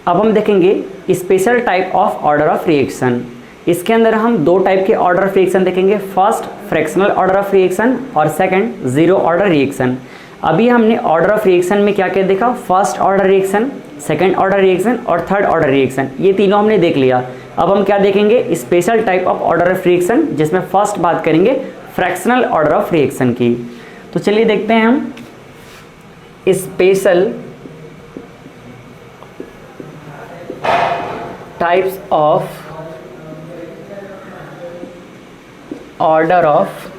अब हम देखेंगे special type of order of reaction. इसके अंदर हम दो टाइप के ऑर्डर ऑफ रिएक्शन देखेंगे, first fractional order of reaction और सेकंड जीरो ऑर्डर रिएक्शन। अभी हमने ऑर्डर ऑफ रिएक्शन में क्या क्या देखा, first order reaction, second order reaction और थर्ड ऑर्डर रिएक्शन, ये तीनों हमने देख लिया। अब हम क्या देखेंगे, special type of order of reaction, जिसमें फर्स्ट बात करेंगे फ्रैक्शनल ऑर्डर ऑफ रिएक्शन की। तो चलिए देखते हैं हम special types of order of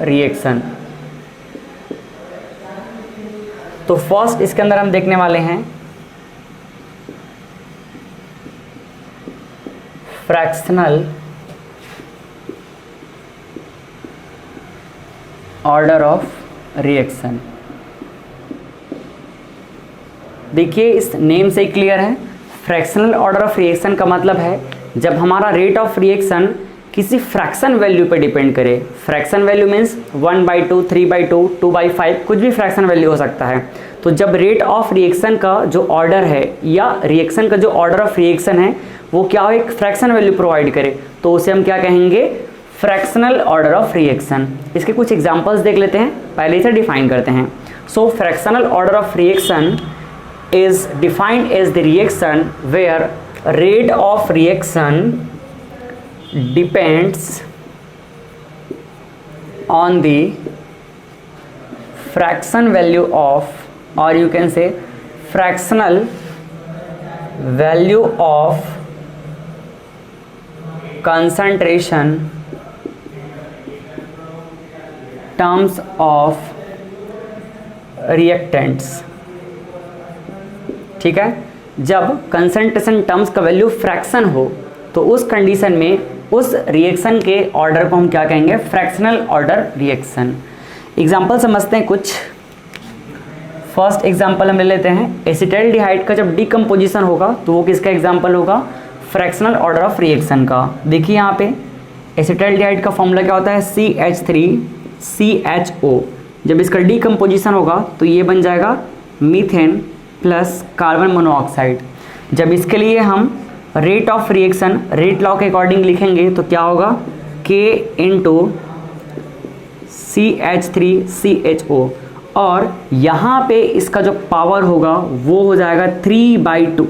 reaction. तो फर्स्ट इसके अंदर हम देखने वाले हैं फ्रैक्शनल ऑर्डर ऑफ रिएक्शन। देखिए इस नेम से ही क्लियर है, फ्रैक्शनल ऑर्डर ऑफ रिएक्शन का मतलब है जब हमारा रेट ऑफ रिएक्शन किसी फ्रैक्शन वैल्यू पे डिपेंड करे। फ्रैक्शन वैल्यू मीन्स 1/2, 3/2, 2/5, कुछ भी फ्रैक्शन वैल्यू हो सकता है। तो जब रेट ऑफ रिएक्शन का जो ऑर्डर है या रिएक्शन का जो ऑर्डर ऑफ रिएक्शन है वो क्या हो, एक फ्रैक्शन वैल्यू प्रोवाइड करे, तो उसे हम क्या कहेंगे, फ्रैक्शनल ऑर्डर ऑफ रिएक्शन। इसके कुछ एग्जांपल्स देख लेते हैं, पहले इसे डिफाइन करते हैं। So fractional order of reaction is defined as the reaction where rate of reaction depends on the fraction value of, or you can say fractional value of concentration terms of reactants। ठीक है, जब concentration terms का value fraction हो तो उस condition में उस reaction के ऑर्डर को हम क्या कहेंगे, फ्रैक्शनल ऑर्डर रिएक्शन। एग्जांपल समझते हैं कुछ। फर्स्ट एग्जांपल हम ले लेते हैं, एसिटाल्डिहाइड का जब डीकम्पोजिशन होगा तो वो किसका एग्जांपल होगा, फ्रैक्शनल ऑर्डर ऑफ रिएक्शन का। देखिए यहाँ पे एसिटाल्डिहाइड का फॉर्मूला क्या होता है, CH3CHO। जब इसका डीकम्पोजिशन होगा तो ये बन जाएगा मीथेन प्लस कार्बन मोनोऑक्साइड। जब इसके लिए हम rate of reaction rate law के अकॉर्डिंग लिखेंगे तो क्या होगा, K इंटू CH3CHO, और यहाँ पे इसका जो पावर होगा वो हो जाएगा 3/2।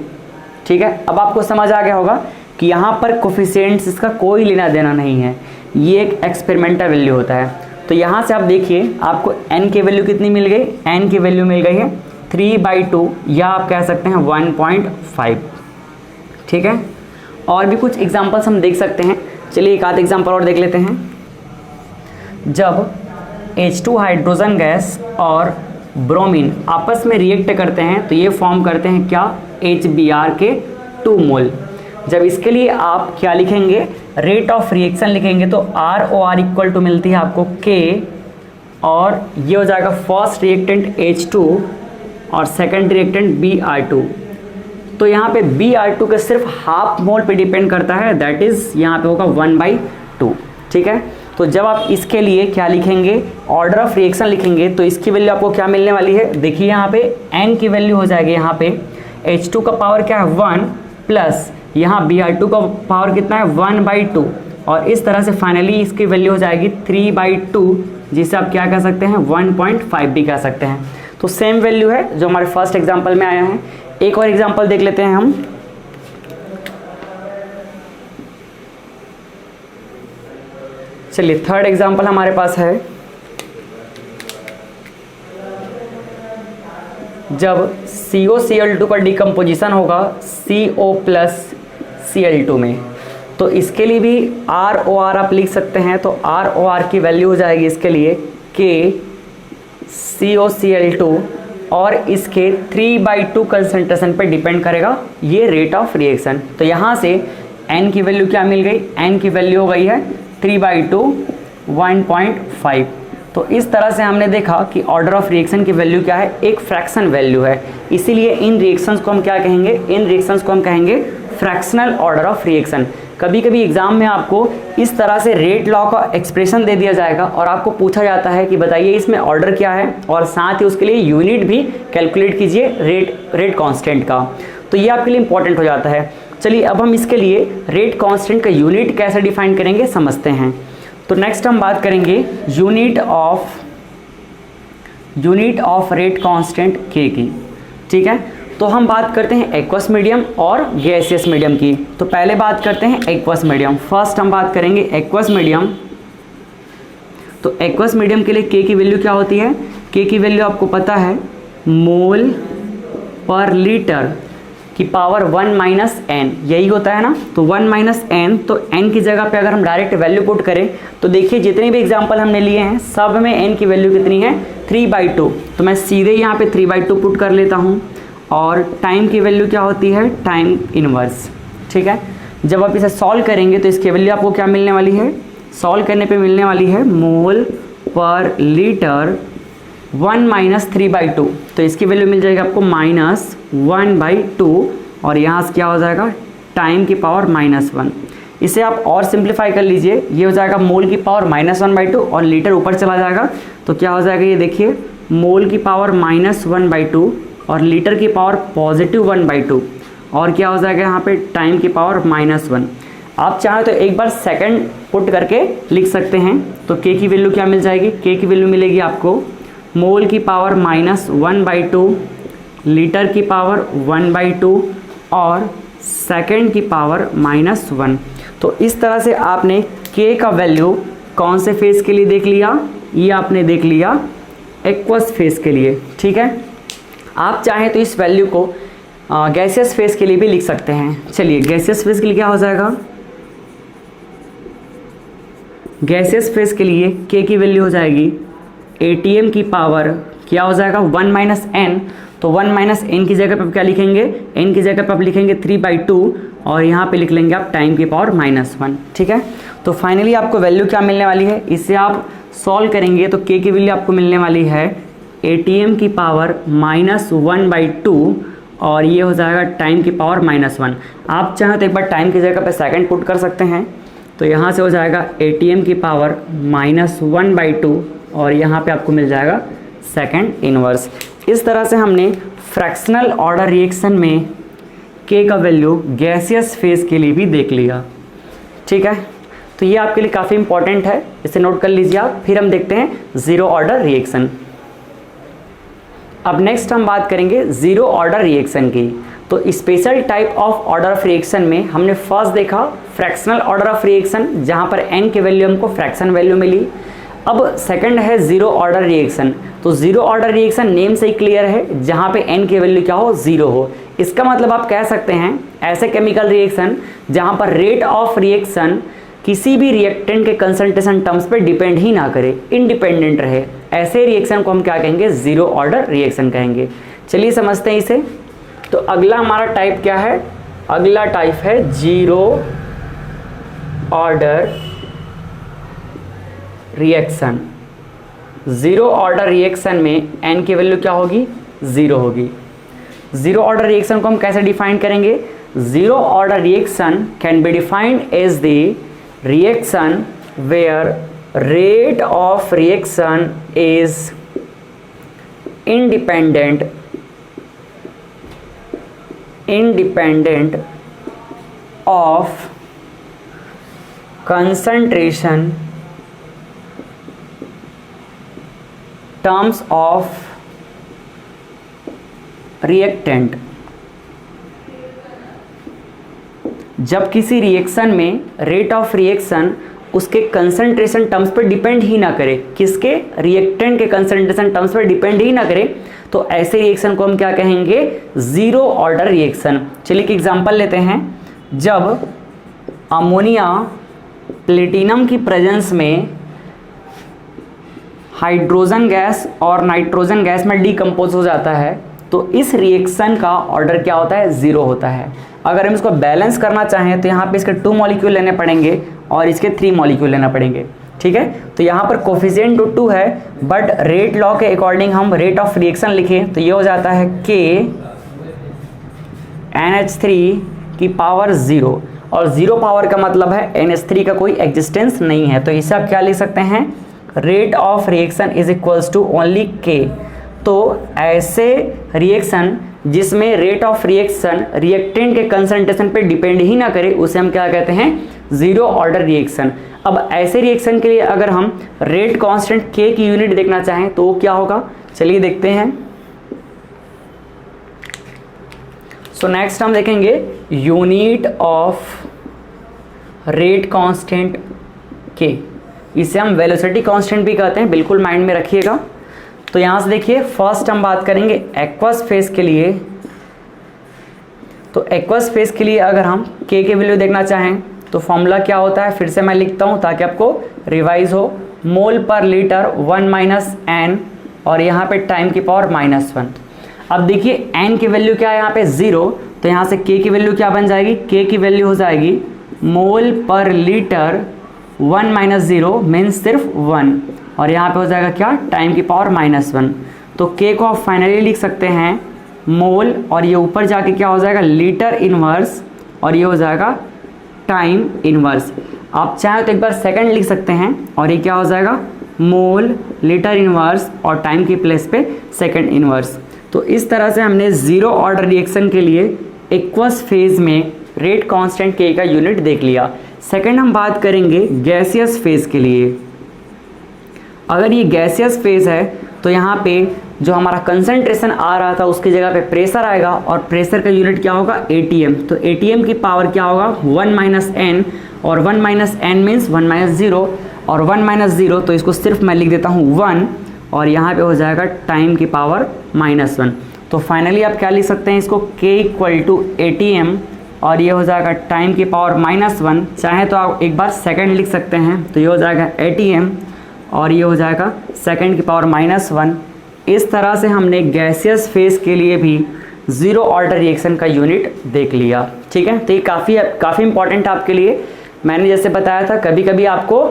ठीक है, अब आपको समझ आ गया होगा कि यहाँ पर कोफिशिएंट्स इसका कोई लेना देना नहीं है, ये एक एक्सपेरिमेंटल वैल्यू होता है। तो यहाँ से आप देखिए आपको n की वैल्यू कितनी मिल गई, n की वैल्यू मिल गई है 3/2 या आप कह सकते हैं 1.5। ठीक है, और भी कुछ एग्जांपल्स हम देख सकते हैं। चलिए एक आध एग्जांपल और देख लेते हैं। जब H2 हाइड्रोजन गैस और ब्रोमीन आपस में रिएक्ट करते हैं तो ये फॉर्म करते हैं क्या, HBr के 2 मोल। जब इसके लिए आप क्या लिखेंगे, रेट ऑफ रिएक्शन लिखेंगे तो ROR इक्वल टू मिलती है आपको K, और ये हो जाएगा फर्स्ट रिएक्टेंट H2 और सेकंड रिएक्टेंट Br2। तो यहाँ पे Br2 का सिर्फ हाफ मोल पे डिपेंड करता है, दैट इज यहाँ पे होगा 1/2। ठीक है, तो जब आप इसके लिए क्या लिखेंगे, ऑर्डर ऑफ रिएक्शन लिखेंगे तो इसकी वैल्यू आपको क्या मिलने वाली है, देखिए यहाँ पे n की वैल्यू हो जाएगी, यहाँ पे H2 का पावर क्या है 1 प्लस यहाँ Br2 का पावर कितना है 1/2, और इस तरह से फाइनली इसकी वैल्यू हो जाएगी 3/2, जिसे आप क्या कह सकते हैं 1.5 भी कह सकते हैं। तो सेम वैल्यू है जो हमारे फर्स्ट एग्जाम्पल में आया है। एक और एग्जाम्पल देख लेते हैं हम। चलिए थर्ड एग्जाम्पल हमारे पास है, जब COCl2 का डिकम्पोजिशन होगा CO प्लस Cl2 में, तो इसके लिए भी ROR आप लिख सकते हैं। तो ROR की वैल्यू हो जाएगी इसके लिए K COCl2, और इसके 3/2 कंसंट्रेशन पे डिपेंड करेगा ये रेट ऑफ रिएक्शन। तो यहाँ से n की वैल्यू क्या मिल गई, n की वैल्यू हो गई है 3/2 1.5। तो इस तरह से हमने देखा कि ऑर्डर ऑफ रिएक्शन की वैल्यू क्या है, एक फ्रैक्शन वैल्यू है। इसीलिए इन रिएक्शंस को हम क्या कहेंगे, इन रिएक्शंस को हम कहेंगे फ्रैक्शनल ऑर्डर ऑफ रिएक्शन। कभी कभी एग्जाम में आपको इस तरह से रेट लॉ का एक्सप्रेशन दे दिया जाएगा और आपको पूछा जाता है कि बताइए इसमें ऑर्डर क्या है, और साथ ही उसके लिए यूनिट भी कैलकुलेट कीजिए रेट कांस्टेंट का। तो ये आपके लिए इंपॉर्टेंट हो जाता है। चलिए अब हम इसके लिए रेट कांस्टेंट का यूनिट कैसे डिफाइन करेंगे समझते हैं। तो नेक्स्ट हम बात करेंगे यूनिट ऑफ रेट कांस्टेंट के की, ठीक है। तो हम बात करते हैं एक्वस मीडियम और गैसियस मीडियम की। तो पहले बात करते हैं एक्वस मीडियम। फर्स्ट हम बात करेंगे एक्वस मीडियम। तो एक्वस मीडियम के लिए के की वैल्यू क्या होती है? के की वैल्यू आपको पता है मोल पर लीटर की पावर 1 माइनस एन, यही होता है ना। तो 1 माइनस एन, तो एन की जगह पे अगर हम डायरेक्ट वैल्यू पुट करें तो देखिए जितने भी एग्जांपल हमने लिए हैं सब में एन की वैल्यू कितनी है 3/2। तो मैं सीधे यहाँ पे 3/2 पुट कर लेता हूँ। और टाइम की वैल्यू क्या होती है? टाइम इनवर्स, ठीक है। जब आप इसे सॉल्व करेंगे तो इसकी वैल्यू आपको क्या मिलने वाली है? सॉल्व करने पे मिलने वाली है मोल पर लीटर 1 माइनस 3/2। तो इसकी वैल्यू मिल जाएगी आपको -1/2 और यहाँ से क्या हो जाएगा टाइम की पावर -1। इसे आप और सिंप्लीफाई कर लीजिए, ये हो जाएगा मोल की पावर -1/2 और लीटर ऊपर चला जाएगा तो क्या हो जाएगा ये देखिए मोल की पावर -1/2 और लीटर की पावर +1/2 और क्या हो जाएगा यहाँ पे टाइम की पावर -1। आप चाहें तो एक बार सेकंड पुट करके लिख सकते हैं। तो के की वैल्यू क्या मिल जाएगी? के की वैल्यू मिलेगी आपको मोल की पावर -1/2, लीटर की पावर 1/2 और सेकंड की पावर -1। तो इस तरह से आपने के का वैल्यू कौन से फेज के लिए देख लिया? ये आपने देख लिया एक्वस फेज के लिए, ठीक है। आप चाहें तो इस वैल्यू को गैसियस फेज के लिए भी लिख सकते हैं। चलिए गैसियस फेज के लिए क्या हो जाएगा? गैसियस फेज के लिए के की वैल्यू हो जाएगी एटीएम की पावर क्या हो जाएगा 1 माइनस एन। तो 1 माइनस एन की जगह पर क्या लिखेंगे? एन की जगह पर आप लिखेंगे 3/2 और यहाँ पे लिख लेंगे आप टाइम की पावर -1, ठीक है। तो फाइनली आपको वैल्यू क्या मिलने वाली है? इसे आप सॉल्व करेंगे तो के की वैल्यू आपको मिलने वाली है एटीएम की पावर -1/2 और ये हो जाएगा टाइम की पावर -1। आप चाहें तो एक बार टाइम की जगह पे सेकंड पुट कर सकते हैं। तो यहाँ से हो जाएगा एटीएम की पावर -1/2 और यहाँ पे आपको मिल जाएगा सेकंड इनवर्स। इस तरह से हमने फ्रैक्शनल ऑर्डर रिएक्शन में के का वैल्यू गैसियस फेज के लिए भी देख लिया, ठीक है। तो ये आपके लिए काफ़ी इंपॉर्टेंट है, इसे नोट कर लीजिए आप। फिर हम देखते हैं ज़ीरो ऑर्डर रिएक्शन। अब नेक्स्ट हम बात करेंगे ज़ीरो ऑर्डर रिएक्शन की। तो special type of order of reaction में हमने फर्स्ट देखा फ्रैक्शनल ऑर्डर ऑफ रिएक्शन जहाँ पर एन की वैल्यू हमको फ्रैक्शन वैल्यू मिली। अब सेकंड है ज़ीरो ऑर्डर रिएक्शन। तो ज़ीरो ऑर्डर रिएक्शन नेम से ही क्लियर है, जहाँ पे एन की वैल्यू क्या हो? ज़ीरो हो। इसका मतलब आप कह सकते हैं ऐसे केमिकल रिएक्शन जहाँ पर रेट ऑफ रिएक्शन किसी भी रिएक्टेंट के कंसंट्रेशन टर्म्स पे डिपेंड ही ना करे, इंडिपेंडेंट रहे, ऐसे रिएक्शन को हम क्या कहेंगे? ज़ीरो ऑर्डर रिएक्शन कहेंगे। चलिए समझते हैं इसे। तो अगला हमारा टाइप क्या है? अगला टाइप है zero order reaction. Zero order reaction में एन की वैल्यू क्या होगी? ज़ीरो होगी। ज़ीरो ऑर्डर रिएक्शन को हम कैसे डिफाइन करेंगे? Zero order reaction can be defined as the reaction where rate of reaction is independent of concentration terms of reactant। जब किसी रिएक्शन में रेट ऑफ रिएक्शन उसके कंसंट्रेशन टर्म्स पर डिपेंड ही ना करे, किसके? रिएक्टेंट के कंसंट्रेशन टर्म्स पर डिपेंड ही ना करे, तो ऐसे रिएक्शन को हम क्या कहेंगे? Zero order reaction. चलिए एक एग्जांपल लेते हैं। जब अमोनिया प्लेटिनम की प्रेजेंस में हाइड्रोजन गैस और नाइट्रोजन गैस में डिकम्पोज हो जाता है तो इस रिएक्शन का ऑर्डर क्या होता है? ज़ीरो होता है। अगर हम इसको बैलेंस करना चाहें तो यहाँ पे इसके 2 मॉलिक्यूल लेने पड़ेंगे और इसके 3 मॉलिक्यूल लेना पड़ेंगे, ठीक है। तो यहाँ पर कोफिशिएंट 2 है, बट रेट लॉ के अकॉर्डिंग हम रेट ऑफ रिएक्शन लिखें तो ये हो जाता है के NH3 की पावर 0 और 0 पावर का मतलब है NH3 का कोई एग्जिस्टेंस नहीं है। तो इसे आप क्या लिख सकते हैं? Rate of reaction is equals to only K. तो ऐसे रिएक्शन जिसमें रेट ऑफ रिएक्शन रिएक्टेंट के कंसंट्रेशन पे डिपेंड ही ना करे, उसे हम क्या कहते हैं, जीरो ऑर्डर रिएक्शन। अब ऐसे रिएक्शन के लिए अगर हम रेट कांस्टेंट के की यूनिट देखना चाहें तो क्या होगा, चलिए देखते हैं। सो नेक्स्ट हम देखेंगे यूनिट ऑफ रेट कांस्टेंट के, इसे हम वेलोसिटी कांस्टेंट भी कहते हैं, बिल्कुल माइंड में रखिएगा। तो यहां से देखिए फर्स्ट हम बात करेंगे एक्वस फेज के लिए। तो एक्वस फेज के लिए अगर हम के वैल्यू देखना चाहें तो फॉर्मूला क्या होता है, फिर से मैं लिखता हूं ताकि आपको रिवाइज हो। मोल पर लीटर 1 माइनस एन और यहाँ पे टाइम की पावर -1। अब देखिए एन की वैल्यू क्या है यहाँ पे 0, तो यहाँ से के की वैल्यू क्या बन जाएगी, के की वैल्यू हो जाएगी मोल पर लीटर 1 माइनस 0 मीन्स सिर्फ 1 और यहाँ पे हो जाएगा क्या, टाइम की पावर -1। तो के को आप फाइनली लिख सकते हैं मोल और ये ऊपर जाके क्या हो जाएगा, लीटर इनवर्स और ये हो जाएगा टाइम इनवर्स। आप चाहें तो एक बार सेकंड लिख सकते हैं और ये क्या हो जाएगा, मोल लीटर इनवर्स और टाइम की प्लेस पे सेकंड इनवर्स। तो इस तरह से हमने जीरो ऑर्डर रिएक्शन के लिए एक्वस फेज में रेट कांस्टेंट के का यूनिट देख लिया। सेकंड हम बात करेंगे गैसियस फेज के लिए। अगर ये गैसियस फेज है तो यहाँ पे जो हमारा कंसंट्रेशन आ रहा था उसकी जगह पे प्रेशर आएगा और प्रेशर का यूनिट क्या होगा, एटीएम। तो एटीएम की पावर क्या होगा, 1 माइनस एन और 1 माइनस एन मीन्स 1 माइनस 0 और 1 माइनस 0 तो इसको सिर्फ मैं लिख देता हूँ 1 और यहाँ पे हो जाएगा टाइम की पावर -1। तो फाइनली आप क्या लिख सकते हैं इसको, k इक्वल टू ATM और ये हो जाएगा टाइम की पावर -1। चाहे तो आप एक बार सेकंड लिख सकते हैं, तो ये हो जाएगा ATM और ये हो जाएगा सेकंड की पावर -1। इस तरह से हमने गैसियस फेज के लिए भी ज़ीरो ऑर्डर रिएक्शन का यूनिट देख लिया। ठीक है, तो ये काफ़ी इंपॉर्टेंट आपके लिए। मैंने जैसे बताया था कभी कभी आपको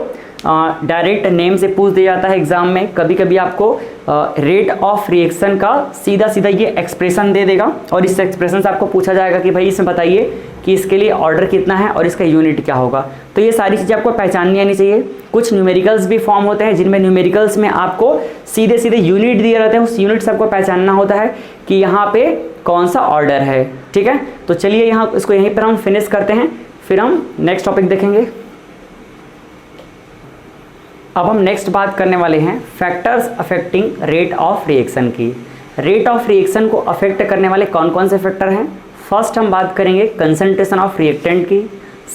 डायरेक्ट नेम से पूछ दिया जाता है एग्जाम में, कभी कभी आपको रेट ऑफ रिएक्शन का सीधा सीधा ये एक्सप्रेशन दे देगा और इस एक्सप्रेशन से आपको पूछा जाएगा कि भाई इसमें बताइए कि इसके लिए ऑर्डर कितना है और इसका यूनिट क्या होगा। तो ये सारी चीज़ें आपको पहचाननी आनी चाहिए। कुछ न्यूमेरिकल्स भी फॉर्म होते हैं जिनमें न्यूमेरिकल्स में आपको सीधे सीधे यूनिट दिए रहते हैं, उस यूनिट से आपको पहचानना होता है कि यहाँ पे कौन सा ऑर्डर है। ठीक है, तो चलिए यहाँ इसको यहीं पर हम फिनिश करते हैं, फिर हम नेक्स्ट टॉपिक देखेंगे। अब हम नेक्स्ट बात करने वाले हैं factors affecting rate of reaction की। रेट ऑफ रिएक्शन को अफेक्ट करने वाले कौन कौन से फैक्टर हैं। फर्स्ट हम बात करेंगे कंसंट्रेशन ऑफ रिएक्टेंट की,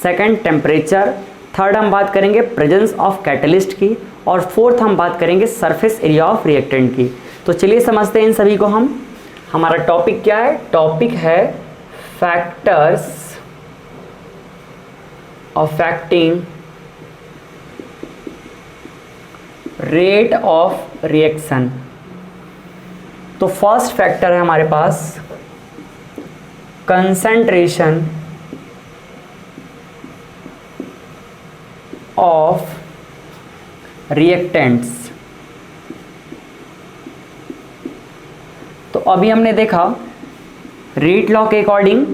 सेकंड टेम्परेचर, थर्ड हम बात करेंगे प्रेजेंस ऑफ कैटलिस्ट की और फोर्थ हम बात करेंगे सरफेस एरिया ऑफ रिएक्टेंट की। तो चलिए समझते हैं इन सभी को हम। हमारा टॉपिक क्या है, टॉपिक है factors affecting rate of reaction. तो फर्स्ट फैक्टर है हमारे पास कंसंट्रेशन ऑफ रिएक्टेंट्स। तो अभी हमने देखा रेट लॉ के अकॉर्डिंग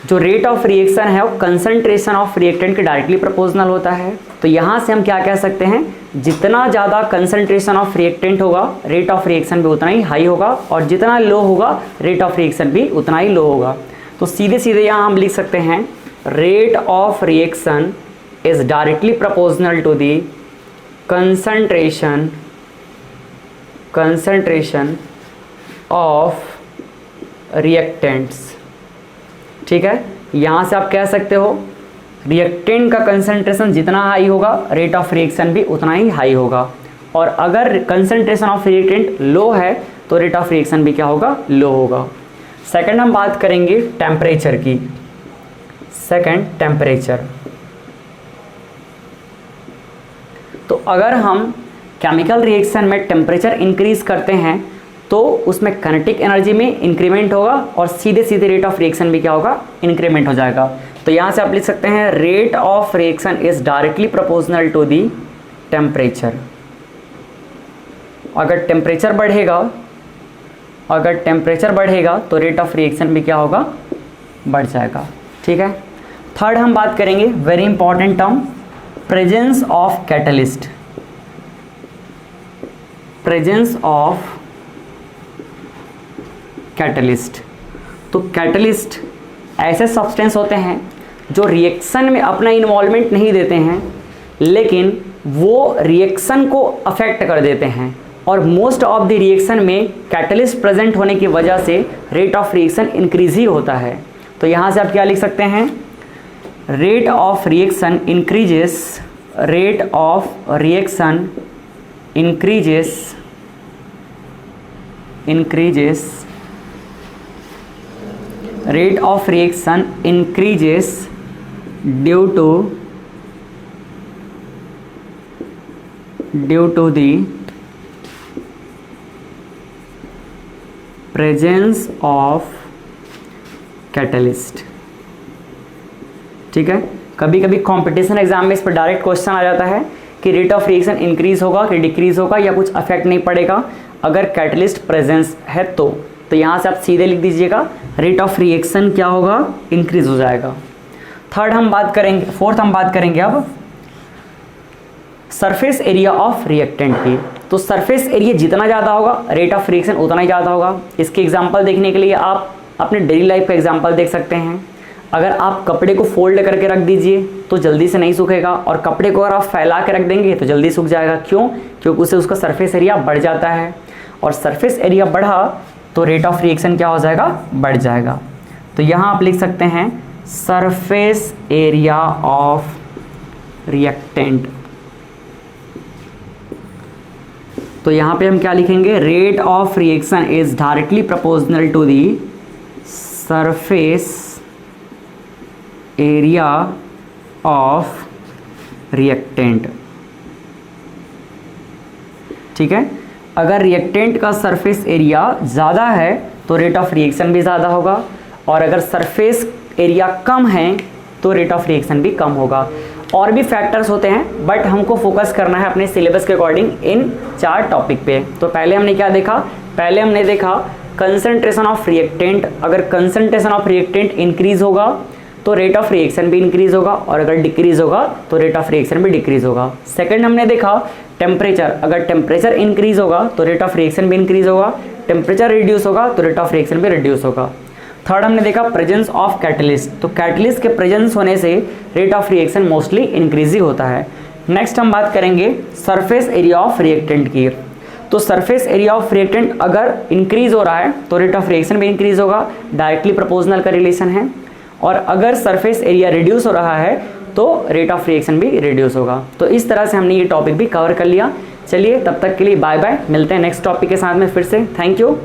जो रेट ऑफ रिएक्शन है वो कंसंट्रेशन ऑफ रिएक्टेंट के डायरेक्टली प्रोपोर्शनल होता है। तो यहाँ से हम क्या कह सकते हैं, जितना ज़्यादा कंसंट्रेशन ऑफ रिएक्टेंट होगा रेट ऑफ रिएक्शन भी उतना ही हाई होगा और जितना लो होगा रेट ऑफ रिएक्शन भी उतना ही लो होगा। तो सीधे सीधे यहाँ हम लिख सकते हैं rate of reaction is directly proportional to the concentration of reactants. ठीक है, यहाँ से आप कह सकते हो रिएक्टेंट का कंसंट्रेशन जितना हाई होगा रेट ऑफ रिएक्शन भी उतना ही हाई होगा और अगर कंसंट्रेशन ऑफ रिएक्टेंट लो है तो रेट ऑफ रिएक्शन भी क्या होगा, लो होगा। सेकंड हम बात करेंगे टेम्परेचर की। Second temperature. तो अगर हम केमिकल रिएक्शन में टेम्परेचर इंक्रीज करते हैं तो उसमें काइनेटिक एनर्जी में इंक्रीमेंट होगा और सीधे सीधे रेट ऑफ रिएक्शन भी क्या होगा, इंक्रीमेंट हो जाएगा। तो यहाँ से आप लिख सकते हैं rate of reaction is directly proportional to the temperature. अगर टेम्परेचर बढ़ेगा तो रेट ऑफ रिएक्शन भी क्या होगा, बढ़ जाएगा। ठीक है, थर्ड हम बात करेंगे very important term presence of catalyst. Presence of catalyst. तो कैटलिस्ट ऐसे सब्सटेंस होते हैं जो रिएक्शन में अपना इन्वॉल्वमेंट नहीं देते हैं, लेकिन वो रिएक्शन को अफेक्ट कर देते हैं, और मोस्ट ऑफ द रिएक्शन में कैटलिस्ट प्रेजेंट होने की वजह से रेट ऑफ रिएक्शन इंक्रीज ही होता है। तो यहाँ से आप क्या लिख सकते हैं, rate of reaction increases, rate of reaction increases rate of reaction increases due to the presence of catalyst। ठीक है, कभी कभी कंपटीशन एग्जाम में इस पर डायरेक्ट क्वेश्चन आ जाता है कि रेट ऑफ रिएक्शन इंक्रीज होगा कि डिक्रीज होगा या कुछ अफेक्ट नहीं पड़ेगा अगर कैटलिस्ट प्रेजेंस है तो यहाँ से आप सीधे लिख दीजिएगा रेट ऑफ रिएक्शन क्या होगा, इंक्रीज हो जाएगा। फोर्थ हम बात करेंगे अब सरफेस एरिया ऑफ रिएक्टेंट की। तो सरफेस एरिया जितना ज़्यादा होगा रेट ऑफ रिएक्शन उतना ही ज़्यादा होगा। इसके एग्जांपल देखने के लिए आप अपने डेली लाइफ का एग्जांपल देख सकते हैं। अगर आप कपड़े को फोल्ड करके रख दीजिए तो जल्दी से नहीं सूखेगा, और कपड़े को अगर आप फैला के रख देंगे तो जल्दी सूख जाएगा। क्यों? क्योंकि उससे उसका सरफेस एरिया बढ़ जाता है, और सरफेस एरिया बढ़ा तो रेट ऑफ रिएक्शन क्या हो जाएगा, बढ़ जाएगा। तो यहाँ आप लिख सकते हैं सरफेस एरिया ऑफ रिएक्टेंट। तो यहाँ पे हम क्या लिखेंगे, rate of reaction is directly proportional to the surface area of reactant. ठीक है, अगर रिएक्टेंट का सरफेस एरिया ज़्यादा है तो रेट ऑफ रिएक्शन भी ज़्यादा होगा, और अगर सरफेस एरिया कम है तो रेट ऑफ रिएक्शन भी कम होगा। और भी फैक्टर्स होते हैं, बट हमको फोकस करना है अपने सिलेबस के अकॉर्डिंग इन 4 टॉपिक पे। तो पहले हमने क्या देखा, पहले हमने देखा कंसंट्रेशन ऑफ रिएक्टेंट। अगर कंसंट्रेशन ऑफ रिएक्टेंट इंक्रीज होगा तो रेट ऑफ रिएक्शन भी इंक्रीज होगा, और अगर डिक्रीज होगा तो रेट ऑफ रिएक्शन भी डिक्रीज होगा। सेकंड हमने देखा टेम्परेचर। अगर टेम्परेचर इंक्रीज होगा तो रेट ऑफ रिएक्शन भी इंक्रीज होगा, टेम्परेचर रिड्यूस होगा तो रेट ऑफ रिएक्शन भी रिड्यूस होगा। थर्ड हमने देखा प्रेजेंस ऑफ कैटलिस्ट। तो कैटलिस्ट के प्रेजेंस होने से rate of reaction mostly increase ही होता है। नेक्स्ट हम बात करेंगे सरफेस एरिया ऑफ रिएक्टेंट की। तो सरफेस एरिया ऑफ रिएक्टेंट अगर इंक्रीज हो रहा है तो रेट ऑफ रिएक्शन भी इंक्रीज होगा, डायरेक्टली प्रोपोर्शनल का रिलेशन है। और अगर सरफेस एरिया रिड्यूस हो रहा है तो रेट ऑफ रिएक्शन भी रिड्यूस होगा। तो इस तरह से हमने ये टॉपिक भी कवर कर लिया। चलिए तब तक के लिए बाय बाय, मिलते हैं नेक्स्ट टॉपिक के साथ में फिर से। Thank you.